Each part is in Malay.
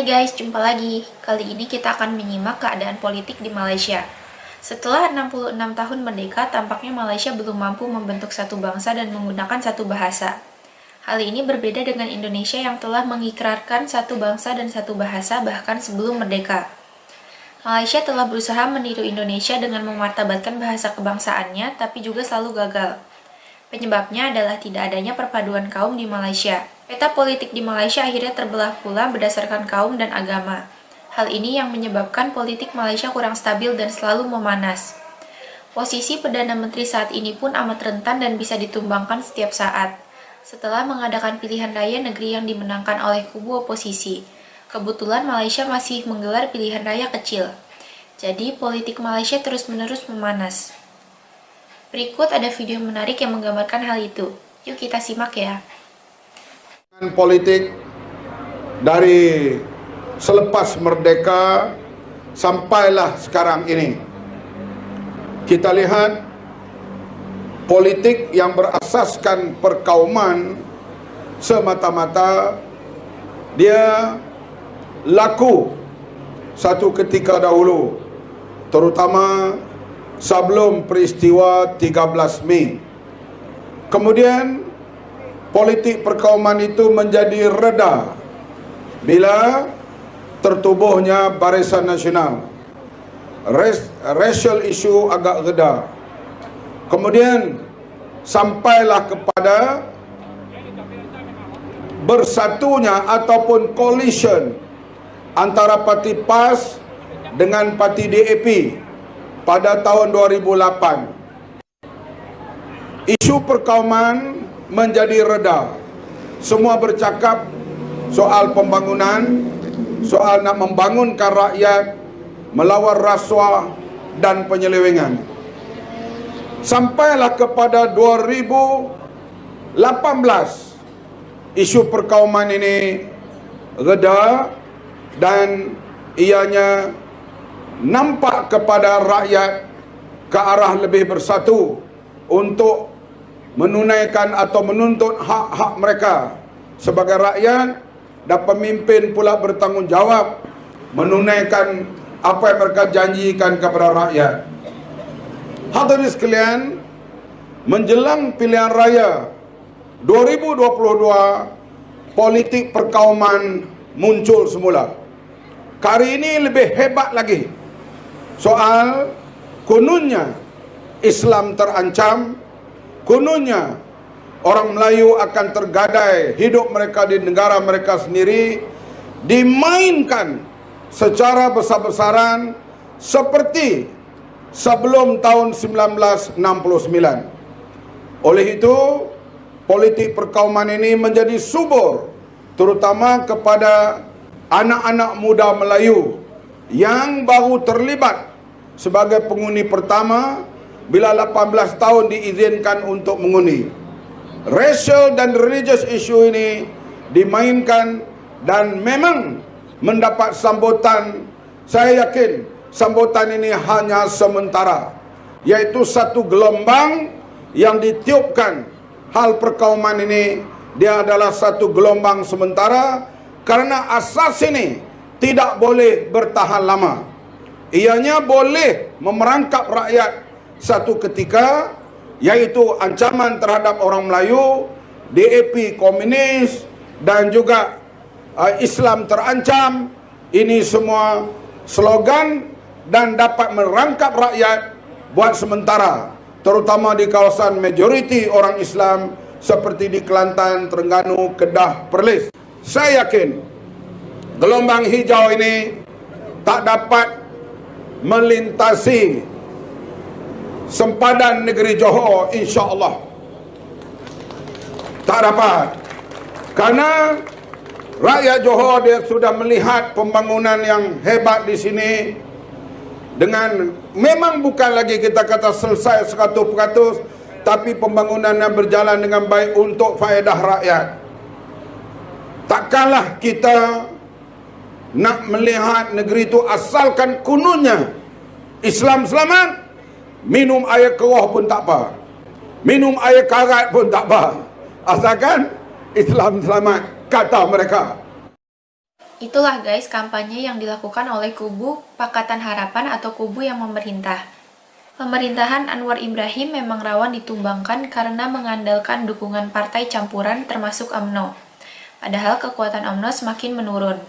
Guys, jumpa lagi. Kali ini kita akan menyimak keadaan politik di Malaysia. Setelah 66 tahun merdeka, tampaknya Malaysia belum mampu membentuk satu bangsa dan menggunakan satu bahasa. Hal ini berbeda dengan Indonesia yang telah mengikrarkan satu bangsa dan satu bahasa bahkan sebelum merdeka. Malaysia telah berusaha meniru Indonesia dengan memartabatkan bahasa kebangsaannya, tapi juga selalu gagal. Penyebabnya adalah tidak adanya perpaduan kaum di Malaysia. Peta politik di Malaysia akhirnya terbelah pula berdasarkan kaum dan agama. Hal ini yang menyebabkan politik Malaysia kurang stabil dan selalu memanas. Posisi Perdana Menteri saat ini pun amat rentan dan bisa ditumbangkan setiap saat. Setelah mengadakan pilihan raya negeri yang dimenangkan oleh kubu oposisi, kebetulan Malaysia masih menggelar pilihan raya kecil. Jadi politik Malaysia terus-menerus memanas. Berikut ada video menarik yang menggambarkan hal itu. Yuk kita simak ya. Politik dari selepas merdeka sampailah sekarang ini, kita lihat politik yang berasaskan perkauman semata-mata dia laku satu ketika dahulu, terutama sebelum peristiwa 13 Mei. Kemudian politik perkauman itu menjadi reda bila tertubuhnya Barisan Nasional. Racial issue agak reda. Kemudian sampailah kepada bersatunya ataupun coalition antara parti PAS dengan parti DAP pada tahun 2008. Isu perkauman menjadi reda. Semua bercakap soal pembangunan, soal nak membangunkan rakyat, melawan rasuah dan penyelewengan. Sampailah kepada 2018, isu perkauman ini reda dan ianya nampak kepada rakyat ke arah lebih bersatu untuk menunaikan atau menuntut hak-hak mereka sebagai rakyat, dan pemimpin pula bertanggungjawab menunaikan apa yang mereka janjikan kepada rakyat. Hadirin sekalian, menjelang pilihan raya 2022, politik perkauman muncul semula. Kali ini lebih hebat lagi. Soal kononnya Islam terancam, kononnya orang Melayu akan tergadai hidup mereka di negara mereka sendiri, dimainkan secara besar-besaran seperti sebelum tahun 1969. Oleh itu, politik perkauman ini menjadi subur, terutama kepada anak-anak muda Melayu yang baru terlibat sebagai pengundi pertama bila 18 tahun diizinkan untuk mengundi. Racial dan religious issue ini dimainkan dan memang mendapat sambutan. Saya yakin sambutan ini hanya sementara, yaitu satu gelombang yang ditiupkan. Hal perkauman ini dia adalah satu gelombang sementara, karena asas ini tidak boleh bertahan lama. Ianya boleh memerangkap rakyat satu ketika, yaitu ancaman terhadap orang Melayu, DAP komunis dan juga Islam terancam. Ini semua slogan dan dapat merangkap rakyat buat sementara, terutama di kawasan majoriti orang Islam seperti di Kelantan, Terengganu, Kedah, Perlis. Saya yakin gelombang hijau ini tak dapat melintasi sempadan negeri Johor, insya-Allah. Tak dapat. Karena rakyat Johor dia sudah melihat pembangunan yang hebat di sini. Dengan memang bukan lagi kita kata selesai 100%, tapi pembangunannya berjalan dengan baik untuk faedah rakyat. Takkanlah kita nak melihat negeri itu asalkan kononnya Islam selamat, minum air keruh pun tak apa, minum air karat pun tak apa, asalkan Islam selamat, kata mereka. Itulah guys kampanye yang dilakukan oleh kubu Pakatan Harapan atau kubu yang memerintah. Pemerintahan Anwar Ibrahim memang rawan ditumbangkan karena mengandalkan dukungan partai campuran termasuk UMNO. Padahal kekuatan UMNO semakin menurun.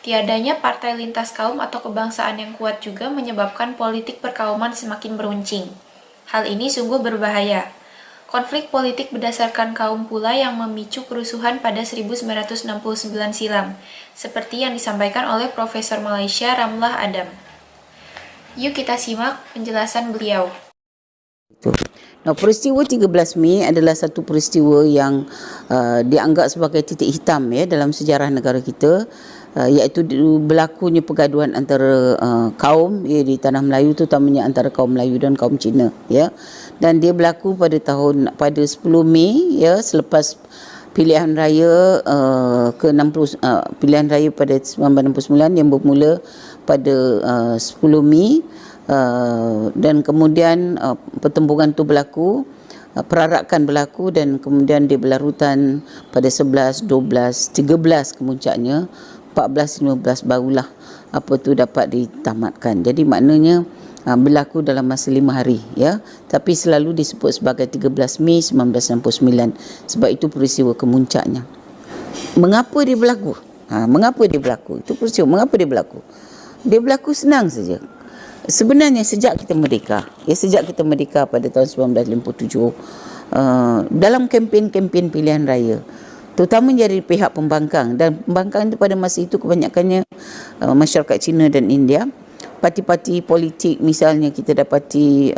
Tiadanya partai lintas kaum atau kebangsaan yang kuat juga menyebabkan politik perkauman semakin beruncing. Hal ini sungguh berbahaya. Konflik politik berdasarkan kaum pula yang memicu kerusuhan pada 1969 silam, seperti yang disampaikan oleh Profesor Malaysia Ramlah Adam. Yuk kita simak penjelasan beliau. Nah, peristiwa 13 Mei adalah satu peristiwa yang dianggap sebagai titik hitam ya dalam sejarah negara kita, iaitu berlakunya pergaduhan antara kaum ya di tanah Melayu, terutamanya antara kaum Melayu dan kaum Cina ya. Dan dia berlaku pada 10 Mei ya, selepas pilihan raya ke-60 pilihan raya pada 1969 yang bermula pada 10 Mei. Dan kemudian pertempuran itu berlaku, perarakan berlaku dan kemudian dia berlarutan pada 11, 12, 13 kemuncaknya, 14, 15 barulah apa tu dapat ditamatkan. Jadi maknanya berlaku dalam masa 5 hari ya, tapi selalu disebut sebagai 13 Mei 1969 sebab itu peristiwa kemuncaknya. Mengapa dia berlaku? Mengapa dia berlaku? Itu peristiwa mengapa dia berlaku? Dia berlaku senang saja. Sebenarnya sejak kita merdeka, sejak kita merdeka pada tahun 1957, dalam kempen-kempen pilihan raya, terutama dari pihak pembangkang, dan pembangkang itu pada masa itu kebanyakannya masyarakat Cina dan India, parti-parti politik misalnya kita dapati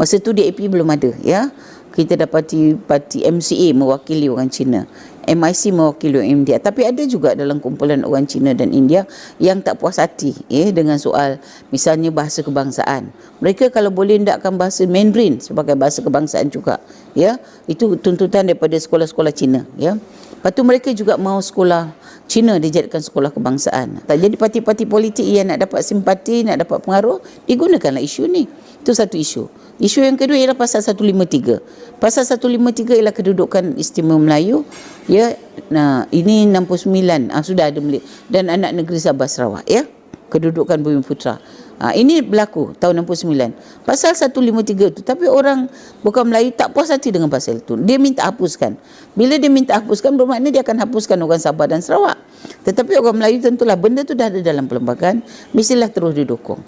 masa tu DAP belum ada ya, kita dapati parti MCA mewakili orang Cina, MIC mewakili orang India, tapi ada juga dalam kumpulan orang Cina dan India yang tak puas hati dengan soal misalnya bahasa kebangsaan. Mereka kalau boleh hendakkan bahasa Mandarin sebagai bahasa kebangsaan juga ya, itu tuntutan daripada sekolah-sekolah Cina ya. Lepas tu mereka juga mahu sekolah Cina dijadikan sekolah kebangsaan. Tak jadi parti-parti politik yang nak dapat simpati, nak dapat pengaruh, digunakanlah isu ni. Itu satu isu. Isu yang kedua ialah pasal 153. Pasal 153 ialah kedudukan istimewa Melayu. Ya, nah ini 69 sudah ada dan anak negeri Sabah Sarawak ya. Kedudukan Bumiputera. Ini berlaku tahun 69. Pasal 153 itu, tapi orang bukan Melayu tak puas hati dengan pasal itu. Dia minta hapuskan. Bila dia minta hapuskan, bermakna dia akan hapuskan orang Sabah dan Sarawak. Tetapi orang Melayu tentulah benda itu dah ada dalam perlembagaan, mestilah terus didukung.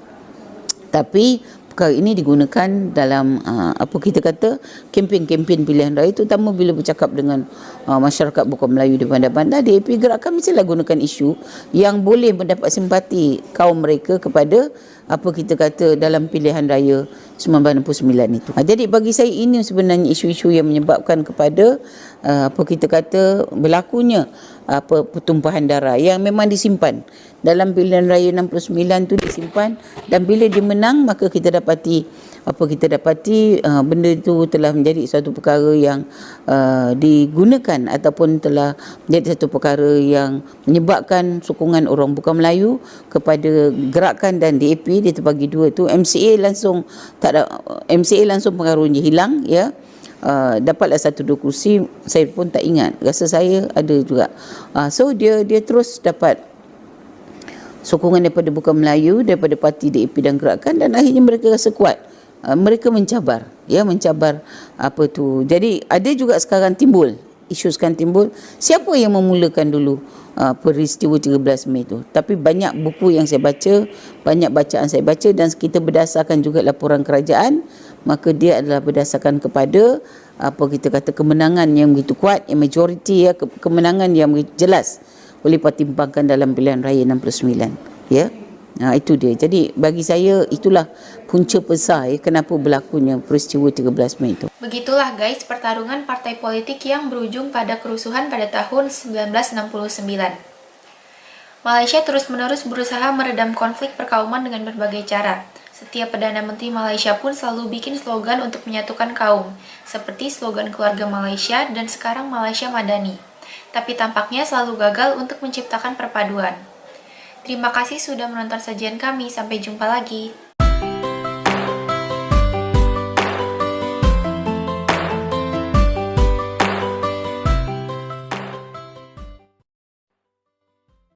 Tapi perkara ini digunakan dalam apa kita kata kempen-kempen pilihan raya, terutama bila bercakap dengan masyarakat bukan Melayu di bandar-bandar. DAP Gerakan mestilah gunakan isu yang boleh mendapat simpati kaum mereka kepada apa kita kata dalam pilihan raya 1969 itu. Jadi bagi saya ini sebenarnya isu-isu yang menyebabkan kepada apa kita kata berlakunya apa pertumpahan darah yang memang disimpan dalam pilihan raya 69 tu disimpan, dan bila dia menang maka kita dapati benda itu telah menjadi satu perkara yang digunakan ataupun telah menjadi satu perkara yang menyebabkan sokongan orang bukan Melayu kepada gerakan dan DAP dia terbagi dua tu. MCA langsung tak ada, MCA langsung pengaruhnya hilang ya. Dapatlah 1-2 kursi, saya pun tak ingat, rasa saya ada juga. So dia terus dapat sokongan daripada bukan Melayu, daripada parti DAP dan gerakan, dan akhirnya mereka rasa kuat. Mereka mencabar apa tu. Jadi ada juga sekarang timbul siapa yang memulakan dulu peristiwa 13 Mei itu. Tapi banyak buku yang saya baca, banyak bacaan saya baca, dan kita berdasarkan juga laporan kerajaan, maka dia adalah berdasarkan kepada apa kita kata kemenangan yang begitu kuat, yang majoriti ya, kemenangan yang begitu jelas oleh parti pembangkang dalam pilihan raya 69 ya. Itu dia. Jadi bagi saya itulah punca besar kenapa berlakunya peristiwa 13 Mei itu. Begitulah guys pertarungan partai politik yang berujung pada kerusuhan pada tahun 1969. Malaysia terus-menerus berusaha meredam konflik perkauman dengan berbagai cara. Setiap Perdana Menteri Malaysia pun selalu bikin slogan untuk menyatukan kaum, seperti slogan Keluarga Malaysia dan sekarang Malaysia Madani. Tapi tampaknya selalu gagal untuk menciptakan perpaduan. Terima kasih sudah menonton sajian kami, sampai jumpa lagi.